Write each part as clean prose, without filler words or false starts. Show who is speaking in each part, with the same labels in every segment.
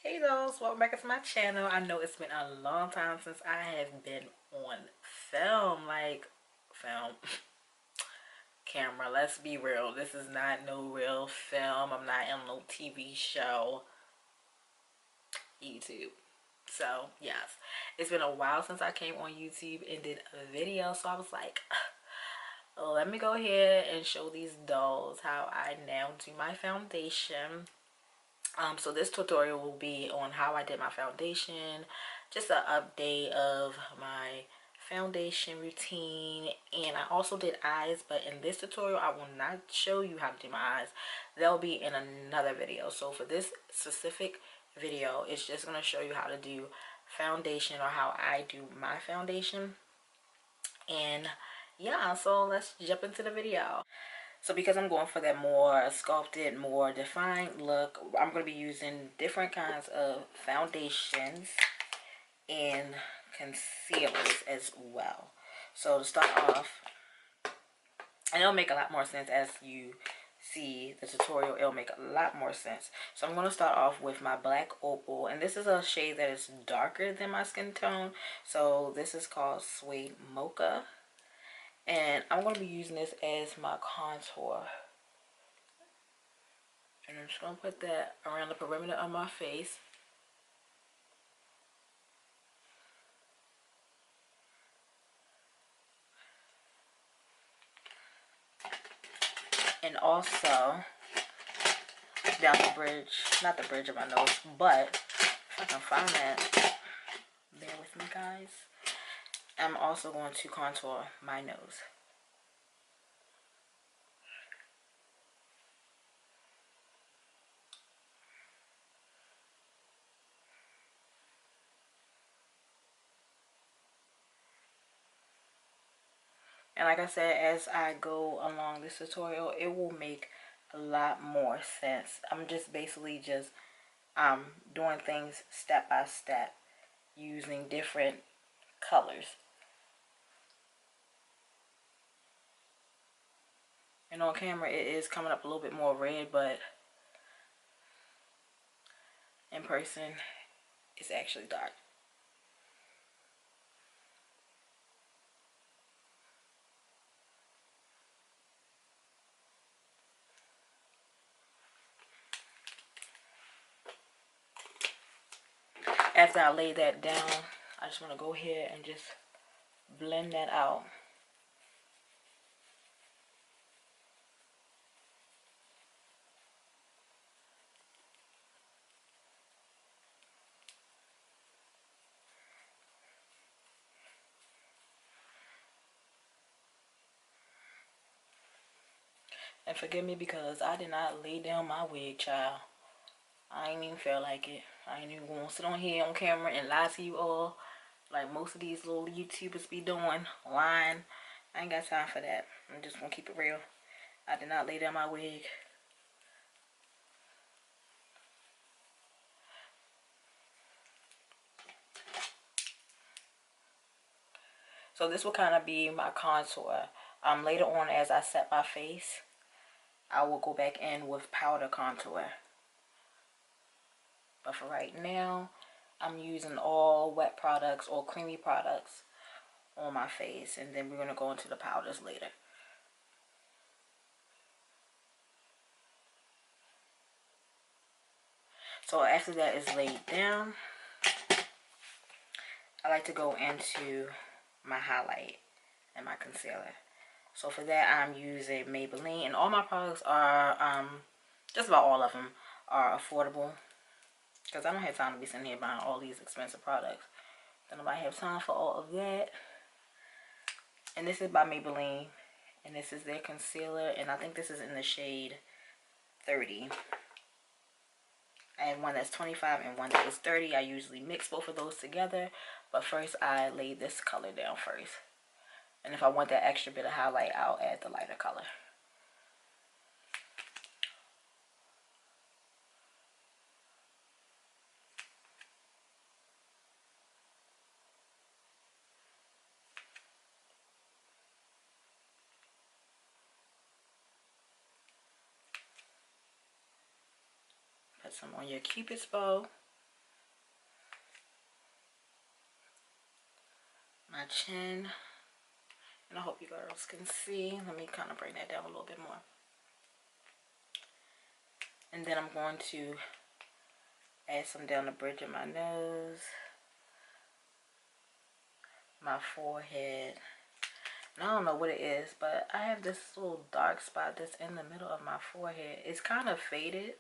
Speaker 1: Hey those, welcome back to my channel. I know it's been a long time since I have been on film, film, camera. Let's be real. This is not no real film. I'm not in no TV show, YouTube. So, yes, it's been a while since I came on YouTube and did a video. So I was like, let me go ahead and show these dolls how I now do my foundation. So this tutorial will be on how I did my foundation, just an update of my foundation routine, and I also did eyes, but in this tutorial I will not show you how to do my eyes. They'll be in another video. So for this specific video, it's just going to show you how to do foundation, or how I do my foundation. And yeah, so let's jump into the video. So because I'm going for that more sculpted, more defined look, I'm going to be using different kinds of foundations and concealers as well. So to start off, and it'll make a lot more sense as you see the tutorial, it'll make a lot more sense. So I'm going to start off with my black opal, and this is a shade that is darker than my skin tone. So this is called Suede Mocha. And I'm going to be using this as my contour. And I'm just going to put that around the perimeter of my face. And also down the bridge, not the bridge of my nose, but if I can find that, bear with me guys. I'm also going to contour my nose. And like I said, as I go along this tutorial, it will make a lot more sense. I'm just basically just doing things step by step using different colors. And on camera it is coming up a little bit more red, but in person it's actually dark. After I lay that down, I just want to go ahead and just blend that out. And forgive me because I did not lay down my wig, child. I ain't even feel like it. I ain't even gonna sit on here on camera and lie to you all like most of these little YouTubers be doing, lying. I ain't got time for that. I'm just gonna keep it real. I did not lay down my wig. So this will kind of be my contour. Later on, as I set my face, I will go back in with powder contour. But for right now, I'm using all wet products or creamy products on my face, and then we're going to go into the powders later. So after that is laid down, I like to go into my highlight and my concealer. So for that, I'm using Maybelline, and all my products are, just about all of them are affordable, because I don't have time to be sitting here buying all these expensive products. Then nobody have time for all of that. And this is by Maybelline, and this is their concealer, and I think this is in the shade 30. I have one that's 25 and one that is 30. I usually mix both of those together, but first I lay this color down first. And if I want that extra bit of highlight, I'll add the lighter color. Put some on your Cupid's bow. my chin. And I hope you girls can see. Let me kind of bring that down a little bit more. And then I'm going to add some down the bridge of my nose, my forehead. And I don't know what it is, but I have this little dark spot that's in the middle of my forehead. It's kind of faded,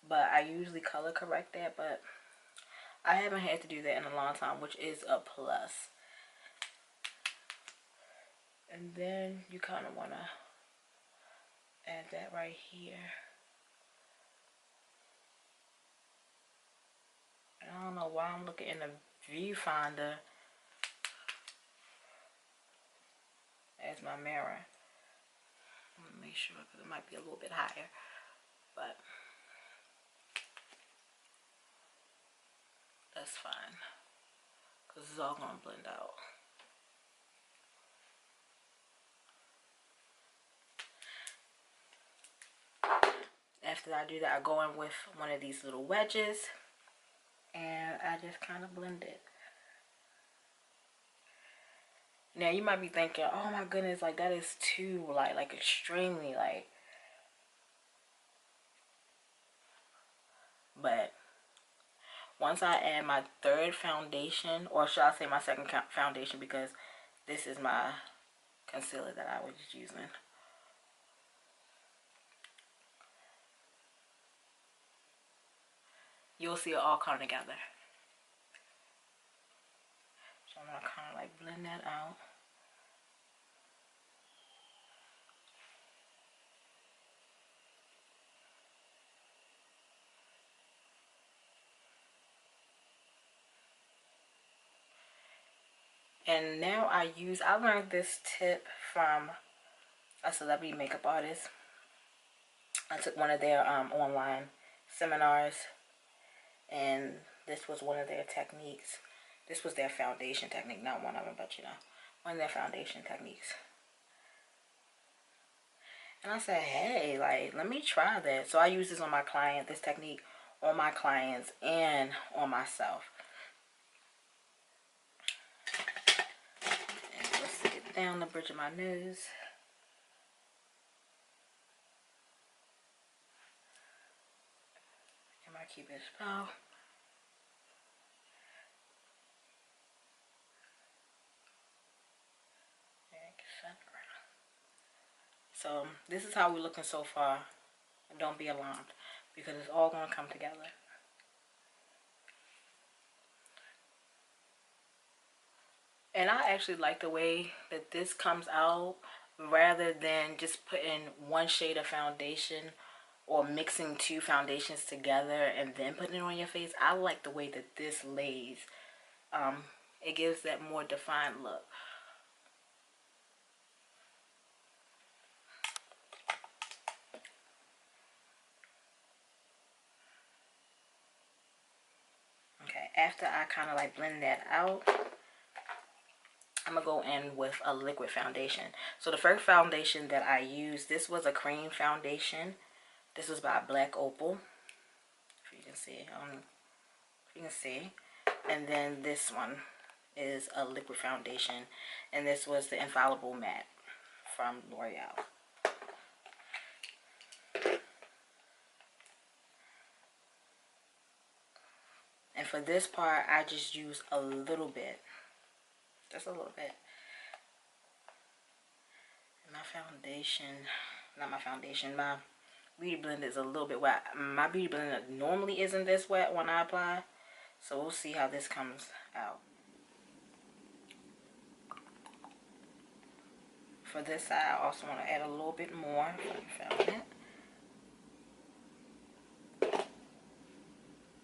Speaker 1: but I usually color correct that, but I haven't had to do that in a long time, which is a plus. And then you kind of want to add that right here. And I don't know why I'm looking in the viewfinder as my mirror. Let me make sure, because it might be a little bit higher, but that's fine, because it's all going to blend out. After I do that, I go in with one of these little wedges and I just kind of blend it. Now you might be thinking, oh my goodness, like that is too light, like extremely light. But once I add my third foundation, or should I say my second foundation, because this is my concealer that I was using. You'll see it all come together. So I'm going to kind of like blend that out. And now I learned this tip from a celebrity makeup artist. I took one of their online seminars, and this was one of their techniques. This was their foundation technique, not one of them, but you know, one of their foundation techniques. And I said, hey, like, let me try that. So I use this on my client, this technique on my clients and on myself. And let's get down the bridge of my nose. And my Cupid's bow. So this is how we're looking so far. And don't be alarmed, because it's all going to come together. And I actually like the way that this comes out, rather than just putting one shade of foundation or mixing two foundations together and then putting it on your face. I like the way that this lays. It gives that more defined look. Okay, after I kind of like blend that out, I'm going to go in with a liquid foundation. So the first foundation that I used, this was a cream foundation. This was by Black Opal. If you can see, if you can see. And then this one is a liquid foundation. And this was the Infallible Matte from L'Oreal. And for this part, I just use a little bit. Just a little bit. My foundation, not my foundation, my beauty blender is a little bit wet. My beauty blender normally isn't this wet when I apply. So we'll see how this comes out. For this side, I also want to add a little bit more if I found it.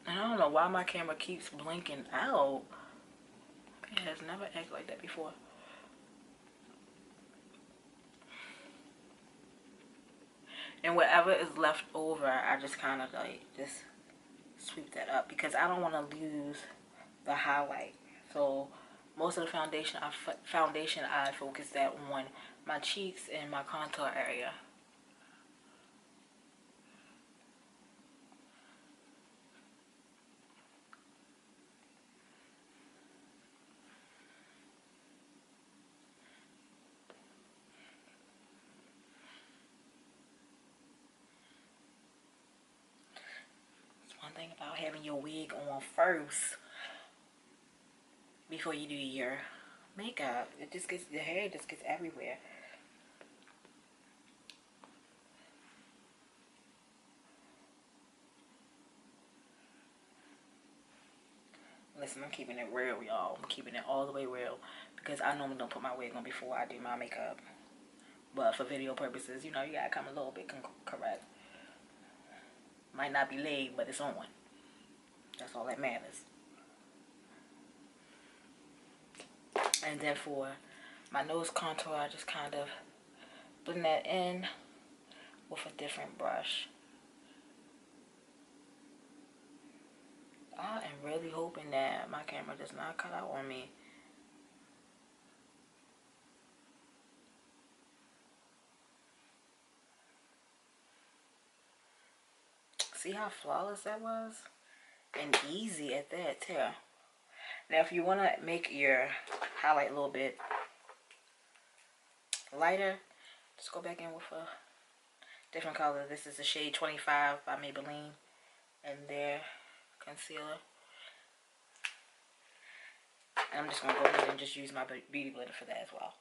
Speaker 1: And I don't know why my camera keeps blinking out. It has never acted like that before. And whatever is left over, I just kind of like just sweep that up, because I don't want to lose the highlight. So most of the foundation I focus that on my cheeks and my contour area. thing about having your wig on first before you do your makeup. It just gets, the hair just gets everywhere. Listen, I'm keeping it real, y'all. I'm keeping it all the way real because I normally don't put my wig on before I do my makeup. But for video purposes, you know, you gotta come a little bit correct. Might not be laid, but it's on. That's all that matters. And then for my nose contour, I just kind of blend that in with a different brush. I am really hoping that my camera does not cut out on me. See how flawless that was? And easy at that too. Now if you want to make your highlight a little bit lighter, just go back in with a different color. This is the shade 25 by Maybelline. And there, concealer. And I'm just going to go ahead and just use my beauty blender for that as well.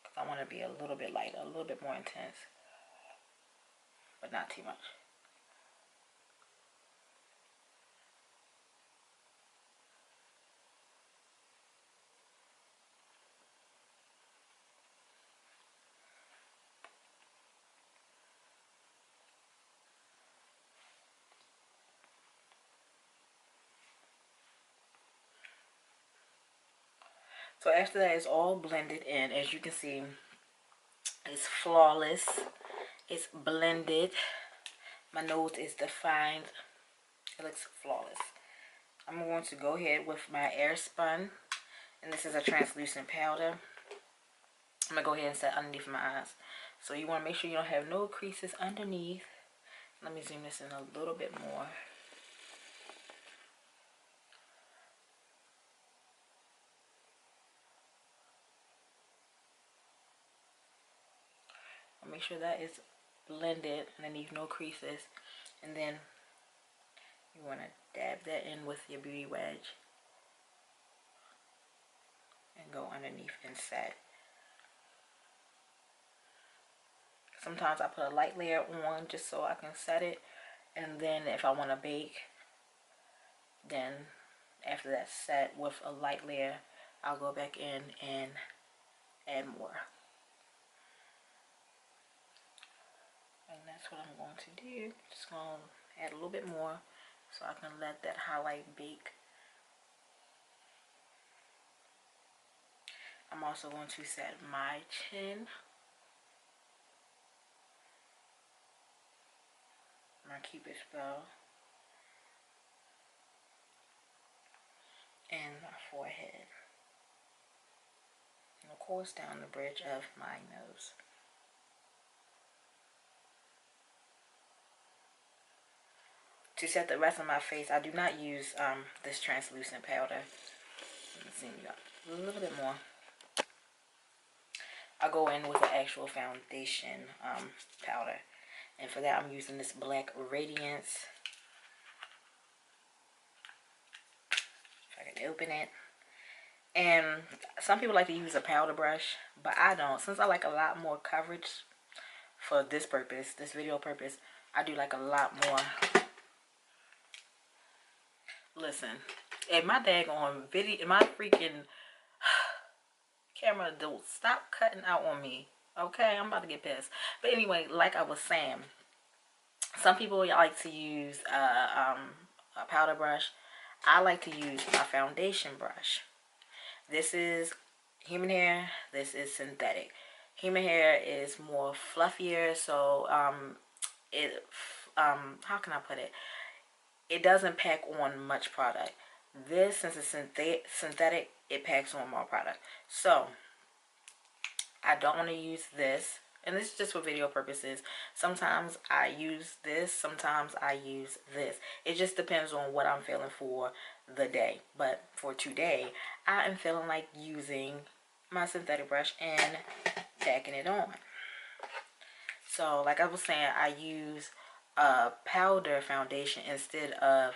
Speaker 1: Because I want to be a little bit lighter, a little bit more intense. But not too much. So after that, it's all blended in. As you can see, it's flawless. It's blended. My nose is defined. It looks flawless. I'm going to go ahead with my Airspun. And this is a translucent powder. I'm going to go ahead and set underneath my eyes. So you want to make sure you don't have no creases underneath. Let me zoom this in a little bit more. Make sure that is blended underneath, no creases. And then you want to dab that in with your beauty wedge and go underneath and set. Sometimes I put a light layer on just so I can set it, and then if I want to bake, then after that's set with a light layer, I'll go back in and add more. And that's what I'm going to do. Just going to add a little bit more so I can let that highlight bake. I'm also going to set my chin. My Cupid's bow. And my forehead. And of course down the bridge of my nose. To set the rest of my face, I do not use this translucent powder. Let me zoom you up a little bit more. I go in with the actual foundation powder. And for that, I'm using this Black Radiance. If I can open it. And some people like to use a powder brush, but I don't. Since I like a lot more coverage for this purpose, this video purpose, I do like a lot more. Listen, if my daggone video, my freaking camera don't stop cutting out on me. Okay, I'm about to get pissed. But anyway, like I was saying, some people like to use a powder brush. I like to use my foundation brush. This is human hair. This is synthetic. Human hair is more fluffier, so how can I put it? It doesn't pack on much product. This, since it's synthetic, it packs on more product. So I don't want to use this, and this is just for video purposes. Sometimes I use this, sometimes I use this. It just depends on what I'm feeling for the day. But for today, I am feeling like using my synthetic brush, and packing it on. So like I was saying, I use a powder foundation instead of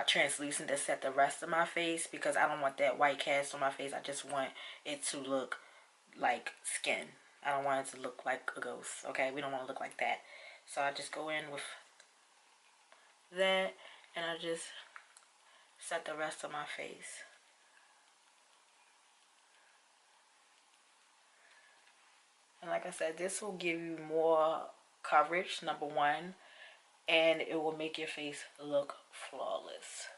Speaker 1: translucent to set the rest of my face, because I don't want that white cast on my face. I just want it to look like skin. I don't want it to look like a ghost. Okay, we don't want to look like that. So I just go in with that, and I just set the rest of my face. And like I said, this will give you more coverage, number one, and it will make your face look flawless.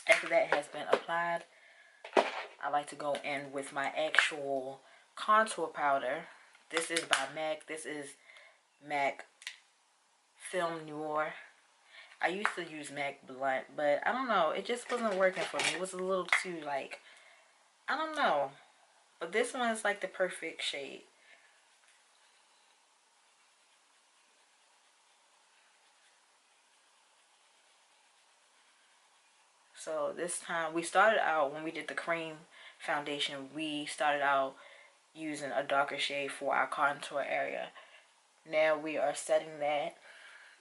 Speaker 1: After that has been applied, I like to go in with my actual contour powder. This is by MAC. This is MAC Film Noir. I used to use MAC Blunt, but I don't know. It just wasn't working for me. It was a little too, like, I don't know. But this one is like the perfect shade. So this time, we started out, when we did the cream foundation, we started out using a darker shade for our contour area. Now we are setting that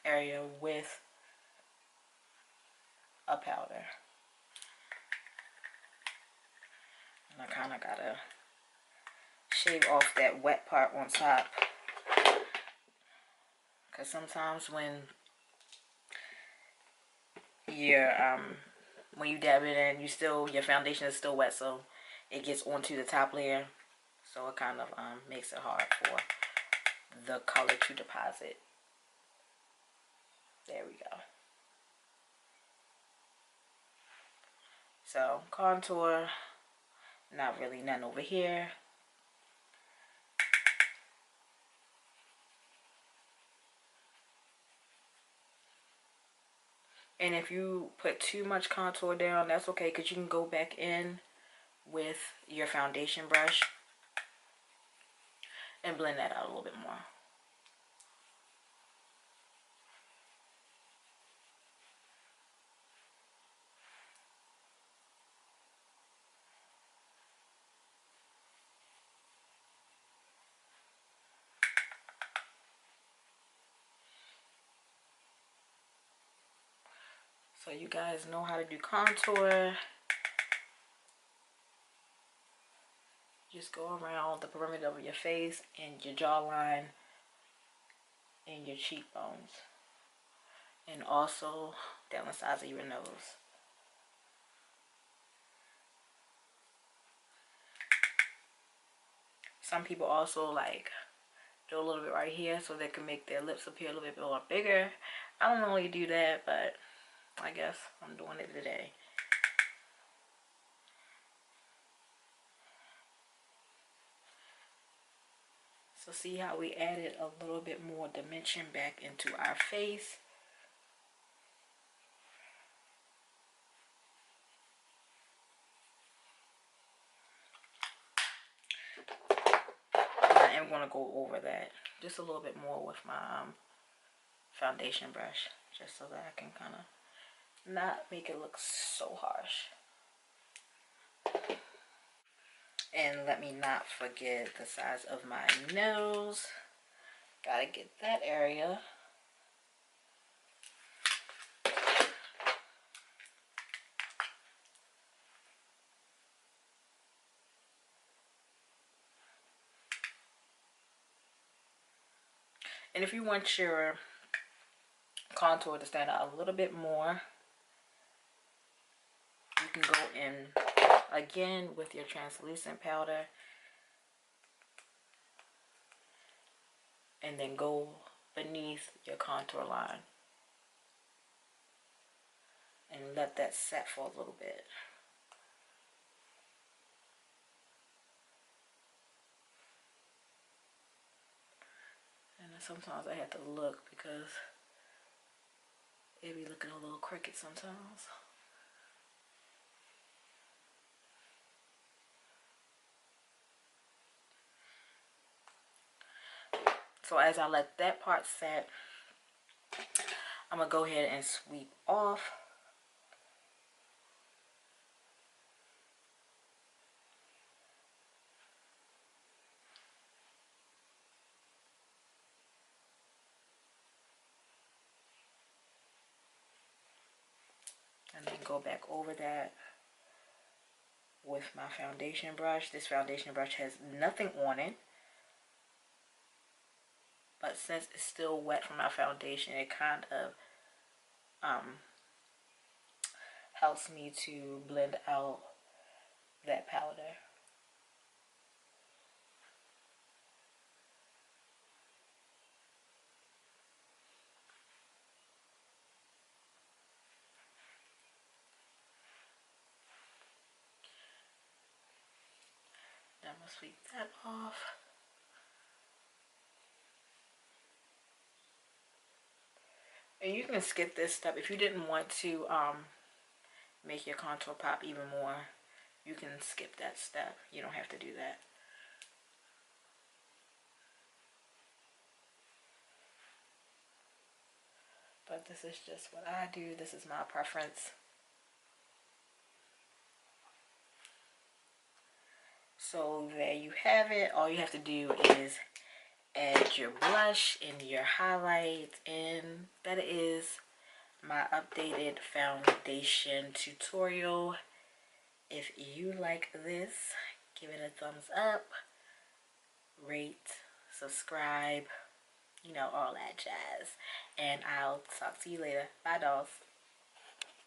Speaker 1: area with a powder. And I kind of gotta shave off that wet part on top, because sometimes when you're when you dab it in, your foundation is still wet, so it gets onto the top layer, so it kind of makes it hard for the color to deposit. There we go. So contour, not really none over here. And if you put too much contour down, that's okay, because you can go back in with your foundation brush and blend that out a little bit more. So you guys know how to do contour. Just go around the perimeter of your face and your jawline and your cheekbones, and also down the sides of your nose. Some people also like do a little bit right here so they can make their lips appear a little bit more bigger. I don't normally do that, but I guess I'm doing it today. So see how we added a little bit more dimension back into our face. I am going to go over that just a little bit more with my foundation brush, just so that I can kind of not make it look so harsh. And let me not forget the size of my nose. Gotta get that area. And if you want your contour to stand out a little bit more, you can go in again with your translucent powder and then go beneath your contour line and let that set for a little bit. Sometimes I have to look because it be looking a little crooked sometimes. So as I let that part set, I'm gonna go ahead and sweep off. And then go back over that with my foundation brush. This foundation brush has nothing on it, but since it's still wet from my foundation, it kind of helps me to blend out that powder. Then I'm gonna sweep that off. And you can skip this step if you didn't want to make your contour pop even more. You can skip that step. You don't have to do that. But this is just what I do. This is my preference. So there you have it. All you have to do is add your blush and your highlight, and that is my updated foundation tutorial. If you like this, give it a thumbs up, rate, subscribe, you know, all that jazz. And I'll talk to you later. Bye, dolls.